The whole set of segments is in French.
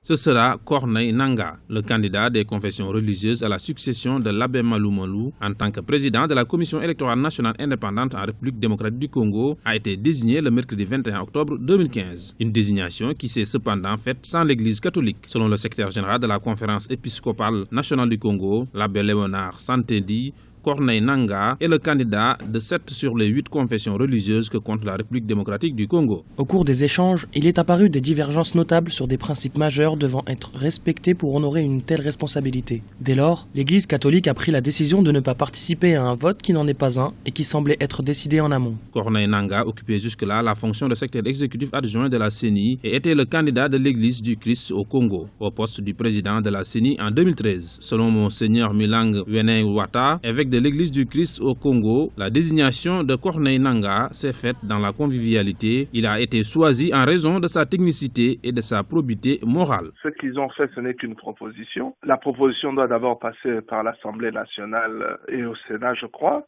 Ce sera Corneille Nangaa, le candidat des confessions religieuses à la succession de l'abbé Malou Malou en tant que président de la Commission électorale nationale indépendante en République démocratique du Congo, a été désigné le mercredi 21 octobre 2015. Une désignation qui s'est cependant faite sans l'Église catholique. Selon le secrétaire général de la Conférence épiscopale nationale du Congo, l'abbé Léonard Santédi, Corneille Nangaa est le candidat de 7 sur les 8 confessions religieuses que compte la République démocratique du Congo. Au cours des échanges, il est apparu des divergences notables sur des principes majeurs devant être respectés pour honorer une telle responsabilité. Dès lors, l'Église catholique a pris la décision de ne pas participer à un vote qui n'en est pas un et qui semblait être décidé en amont. Corneille Nangaa occupait jusque-là la fonction de secrétaire exécutif adjoint de la CENI et était le candidat de l'Église du Christ au Congo, au poste du président de la CENI en 2013. Selon Monseigneur Milang Wenei Wata, évêque de l'Église du Christ au Congo, la désignation de Corneille Nangaa s'est faite dans la convivialité. Il a été choisi en raison de sa technicité et de sa probité morale. Ce qu'ils ont fait, ce n'est qu'une proposition. La proposition doit d'abord passer par l'Assemblée nationale et au Sénat, je crois,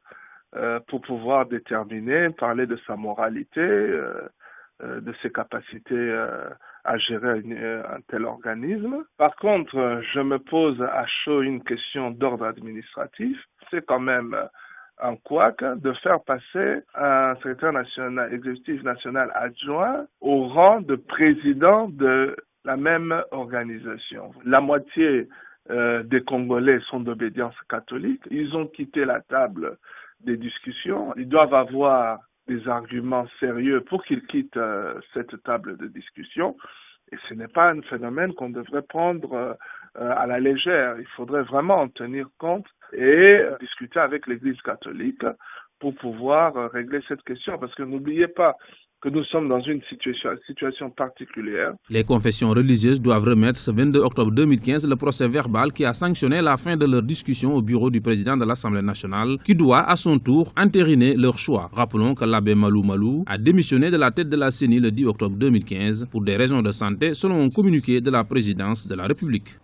pour pouvoir déterminer, parler de sa moralité, de ses capacités à gérer un tel organisme. Par contre, je me pose à chaud une question d'ordre administratif. C'est quand même un couac de faire passer un secrétaire national, exécutif national adjoint au rang de président de la même organisation. La moitié des Congolais sont d'obédience catholique. Ils ont quitté la table des discussions. Ils doivent avoir des arguments sérieux pour qu'ils quittent cette table de discussion. Et ce n'est pas un phénomène qu'on devrait prendre à la légère. Il faudrait vraiment en tenir compte et discuter avec l'Église catholique pour pouvoir régler cette question. Parce que n'oubliez pas que nous sommes dans une situation particulière. Les confessions religieuses doivent remettre ce 22 octobre 2015 le procès verbal qui a sanctionné la fin de leur discussion au bureau du président de l'Assemblée nationale, qui doit à son tour entériner leur choix. Rappelons que l'abbé Malou Malou a démissionné de la tête de la CENI le 10 octobre 2015 pour des raisons de santé, selon un communiqué de la présidence de la République.